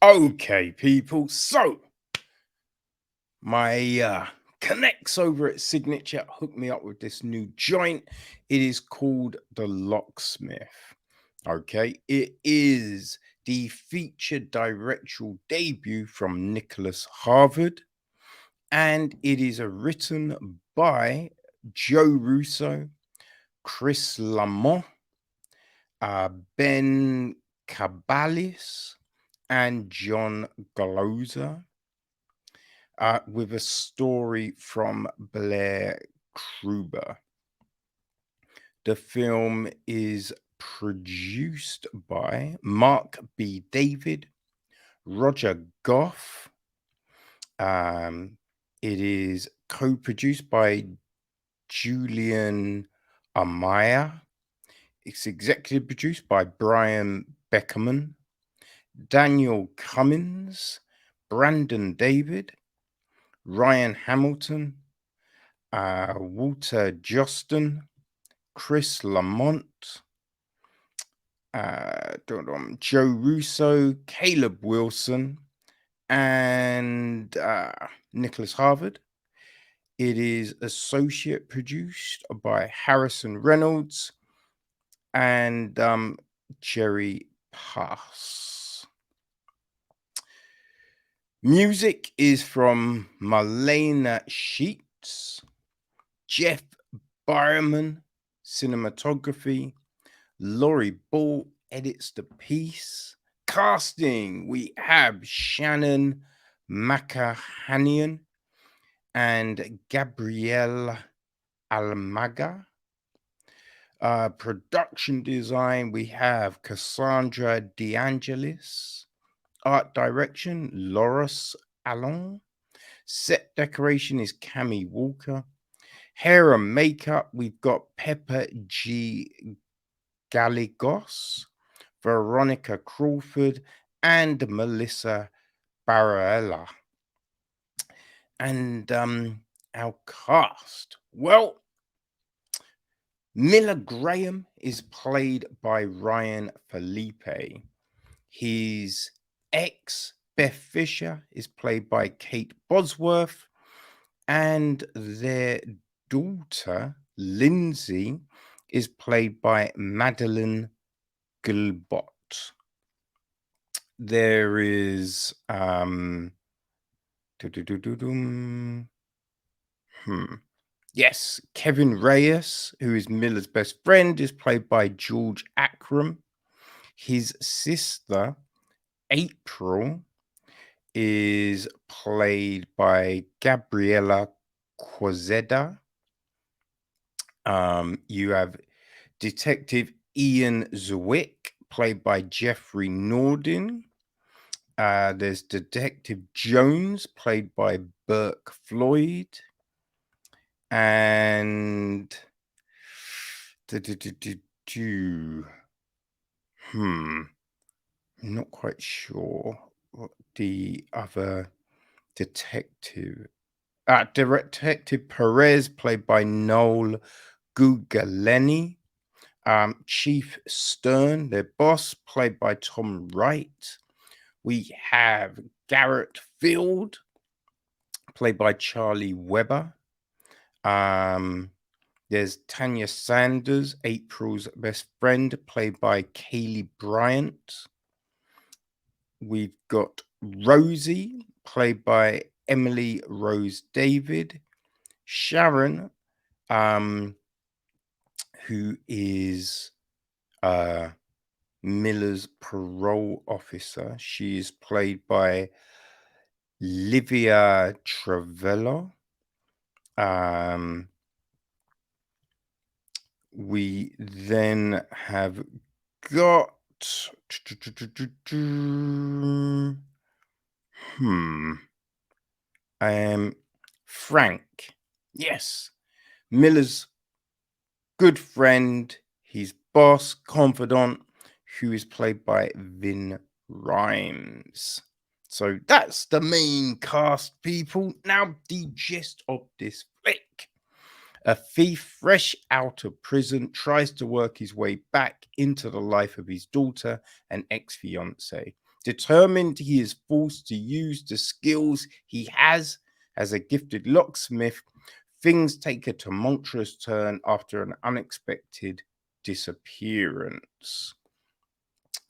Okay, people. So my connects over at Signature hooked me up with this new joint. It is called the Locksmith. Okay, it is the featured directorial debut from Nicolas Harvard, and it is written by Joe Russo, Chris LaMont, Ben Kabialis, and John Gloser. With a story from Blair Kruber. The film is produced by Mark B. David, Roger Goff. Um, it is co-produced by Julian Amaya. It's executive produced by Brian Beckerman, Daniel Cummins, Brandon David, Ryan Hamilton, Walter Justin, Chris LaMont, Joe Russo, Caleb Wilson, and Nicholas Harvard. It is associate produced by Harrison Reynolds and Jerry Pass. Music is from Marlena Sheets, Jeff Byerman, cinematography. Laurie Ball edits the piece. Casting, we have Shannon Makahanian and Gabrielle Almaga. Production design, we have Cassandra DeAngelis. Art direction, Loris Allon. Set decoration is Cami Walker. Hair and makeup, we've got Pepper G. Gallegos, Veronica Crawford, and Melissa Barella. And our cast. Well, Miller Graham is played by Ryan Phillippe. His ex, Beth Fisher, is played by Kate Bosworth. And their daughter, Lindsay, is played by Madeleine Guilbot. There is yes, Kevin Reyes, who is Miller's best friend, is played by George Akram. His sister, April, is played by Gabriela Quazeda. You have Detective Ian Zwick, played by Jeffrey Nordin. There's Detective Jones, played by Burke Floyd. And I'm not quite sure what the other detective. Detective Perez, played by Noel Gugaleni. Chief Stern, their boss, played by Tom Wright. We have Garrett Field, played by Charlie Weber. There's Tanya Sanders, April's best friend, played by Kaylee Bryant. We've got Rosie, played by Emily Rose David. Sharon, who is Miller's parole officer. She is played by Livia Travello. We then have got Frank. Yes, Miller's good friend, his boss, confidant, who is played by Vin Rhymes. So that's the main cast, people. Now, the gist of this flick. A thief fresh out of prison tries to work his way back into the life of his daughter and ex-fiancée. Determined, he is forced to use the skills he has as a gifted locksmith. Things take a tumultuous turn after an unexpected disappearance.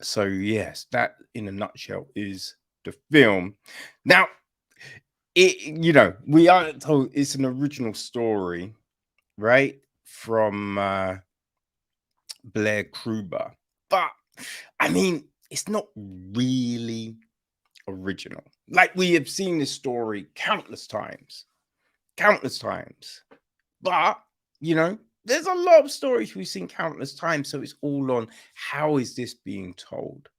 So, yes, that in a nutshell is the film. Now, we are told it's an original story, right? From Blair Kruber. But, I mean, it's not really original. Like, we have seen this story countless times. But, there's a lot of stories we've seen countless times. So it's all on how is this being told,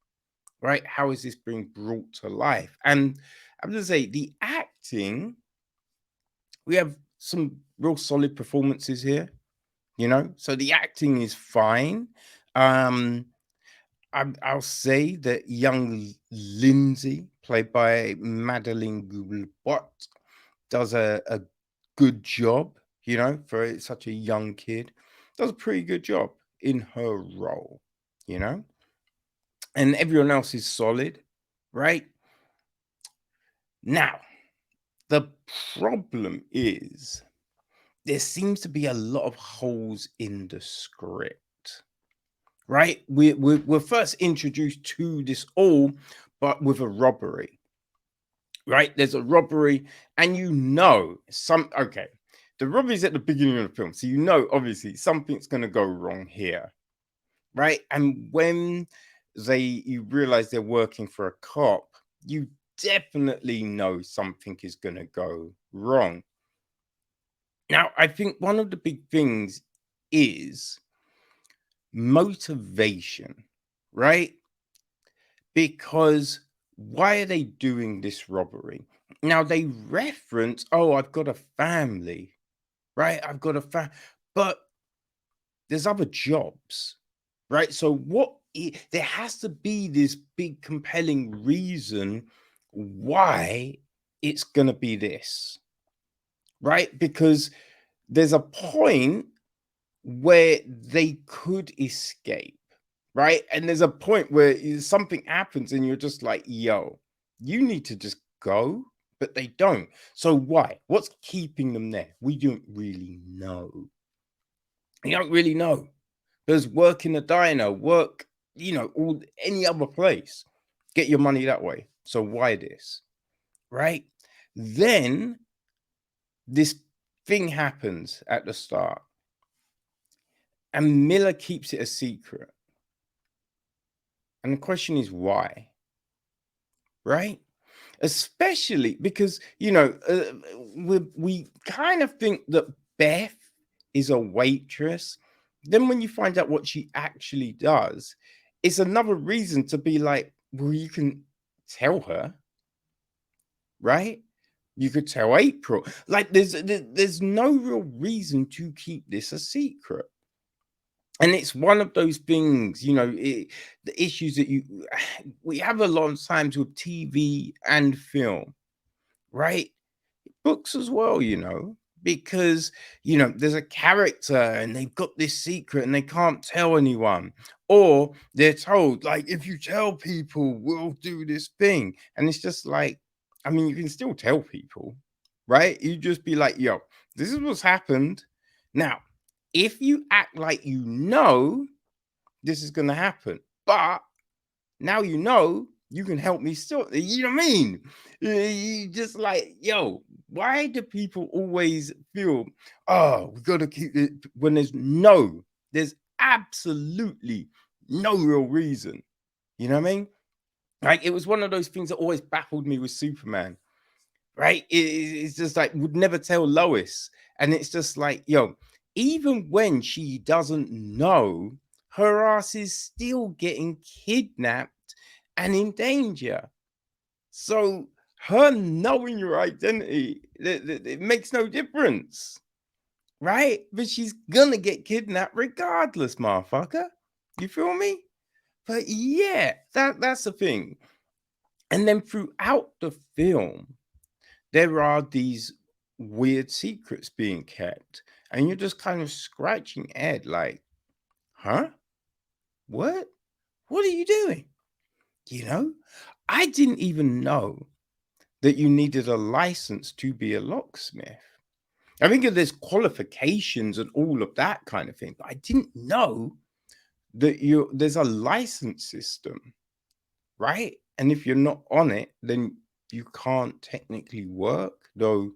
right? How is this being brought to life? And I'm going to say the acting, we have some real solid performances here, so the acting is fine. I'll say that young Lindsay, played by Madeleine Guilbot, does a good job, for such a young kid. Does a pretty good job in her role, and everyone else is solid, right? Now, the problem is there seems to be a lot of holes in the script, right? We're first introduced to this all, but with a robbery, right? There's a robbery, and okay, the robbery's at the beginning of the film, so obviously something's going to go wrong here, right? And when you realize they're working for a cop, you definitely know something is going to go wrong. Now, I think one of the big things is motivation, right? Because why are they doing this robbery? Now, they reference, oh, I've got a family, right? I've got a family, but there's other jobs, right? So there has to be this big compelling reason why it's going to be this, right? Because there's a point where they could escape, right? And there's a point where something happens and you're just like, yo, you need to just go, but they don't. So why? What's keeping them there? We don't really know. You don't really know. There's work in a diner, work, any other place. Get your money that way. So why this? Right? Then this thing happens at the start. And Miller keeps it a secret. And the question is why? Right? Especially because, we kind of think that Beth is a waitress. Then when you find out what she actually does, it's another reason to be like, well, you can tell her, right? You could tell April. Like, there's no real reason to keep this a secret. And it's one of those things, the issues that we have a lot of times with TV and film, right? Books as well, because, there's a character and they've got this secret and they can't tell anyone. Or they're told, like, if you tell people, we'll do this thing. And it's just like, I mean, you can still tell people, right? You just be like, yo, this is what's happened. Now, if you act like this is going to happen, but now you can help me still. You know what I mean? You just like, yo, why do people always feel, oh, we got to keep it when there's absolutely no real reason. You know what I mean? Like, it was one of those things that always baffled me with Superman, right? It's just like, would never tell Lois. And it's just like, yo, even when she doesn't know, her ass is still getting kidnapped and in danger. So her knowing your identity, it makes no difference, right? But she's gonna get kidnapped regardless, motherfucker. You feel me? But yeah, that's the thing. And then throughout the film, there are these weird secrets being kept, and you're just kind of scratching your head like, huh? What are you doing? I didn't even know that you needed a license to be a locksmith. I think that there's qualifications and all of that kind of thing, but I didn't know that there's a license system, right? And if you're not on it, then you can't technically work. Though,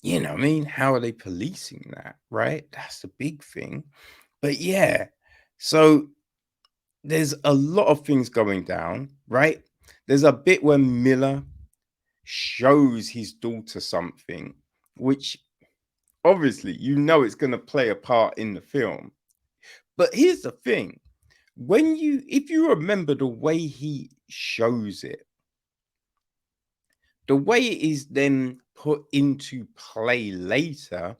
I mean, how are they policing that, right? That's the big thing. But yeah, so there's a lot of things going down, right? There's a bit where Miller shows his daughter something, which obviously it's going to play a part in the film. But here's the thing: if you remember the way he shows it, the way it is then put into play later,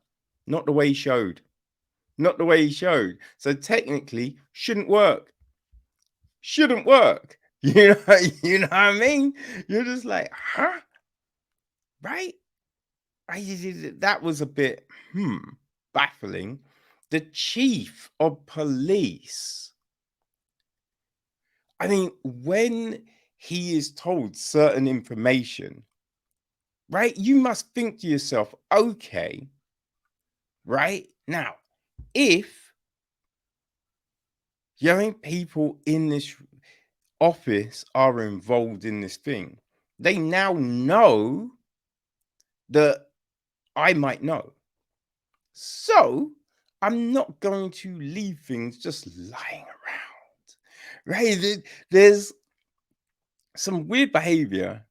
not the way he showed, not the way he showed. So technically, shouldn't work. Shouldn't work. You know what I mean? You're just like, huh? Right? That was a bit baffling. The chief of police. I mean, when he is told certain information, right? You must think to yourself, okay, right? Now, if people in this office are involved in this thing, they now know that I might know. So I'm not going to leave things just lying around, right? There's some weird behavior,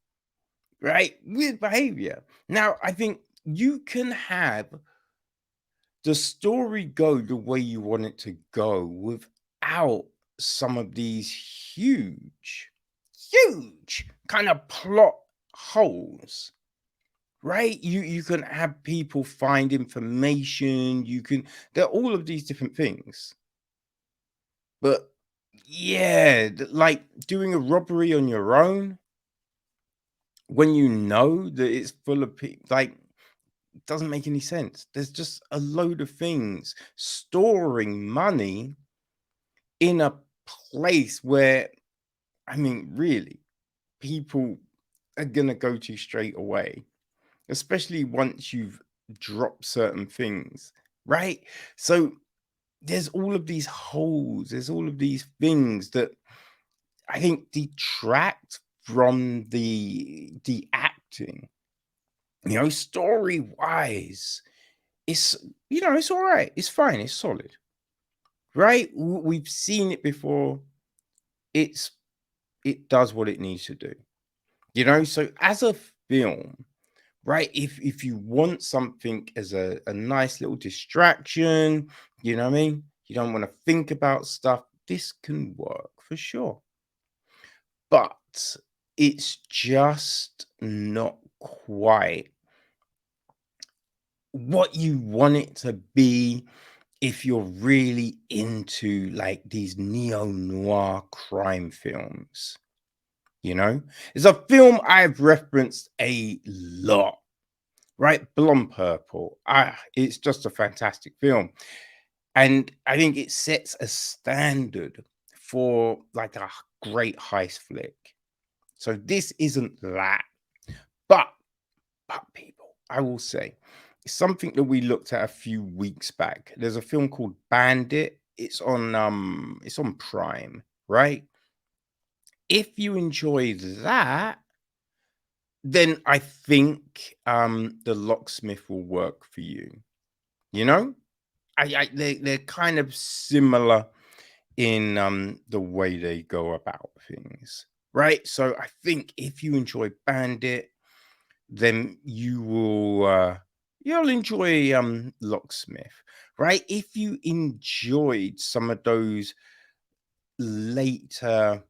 right? Weird behavior. Now, I think you can have the story go the way you want it to go without some of these huge kind of plot holes, right? You can have people find information, there are all of these different things. But yeah, like doing a robbery on your own when you know that it's full of people, like, doesn't make any sense. There's just a load of things. Storing money in a place where, I mean, really, people are gonna go to straight away, especially once you've dropped certain things, right? So there's all of these holes, there's all of these things that I think detract from the acting. Story wise, it's it's all right, it's fine, it's solid, right? We've seen it before. It does what it needs to do, so as a film, right? If you want something as a nice little distraction, you know what I mean, you don't want to think about stuff, this can work for sure. But it's just not quite what you want it to be if you're really into like these neo-noir crime films. It's a film I've referenced a lot, right? Blonde Purple. It's just a fantastic film. And I think it sets a standard for like a great heist flick. So this isn't that. But people, I will say, it's something that we looked at a few weeks back. There's a film called Bandit. It's on Prime, right? If you enjoy that, then I think The Locksmith will work for you. They're kind of similar in the way they go about things, right? So I think if you enjoy Bandit, then you'll enjoy Locksmith, right? If you enjoyed some of those later,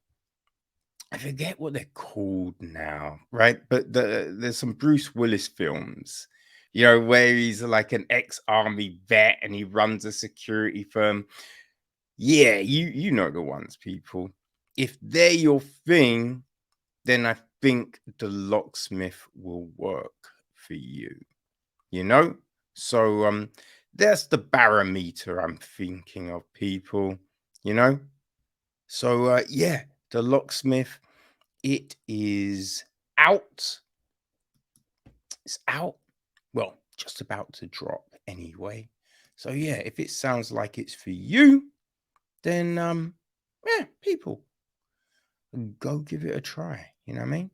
I forget what they're called now, right? But there's some Bruce Willis films, where he's like an ex-army vet and he runs a security firm. Yeah, you know the ones, people. If they're your thing, then I think The Locksmith will work for you. You know? So that's the barometer I'm thinking of, people, you know? So yeah, The Locksmith it is out. It's out. Well, just about to drop anyway. So yeah, if it sounds like it's for you, then yeah, people, go give it a try. You know what I mean?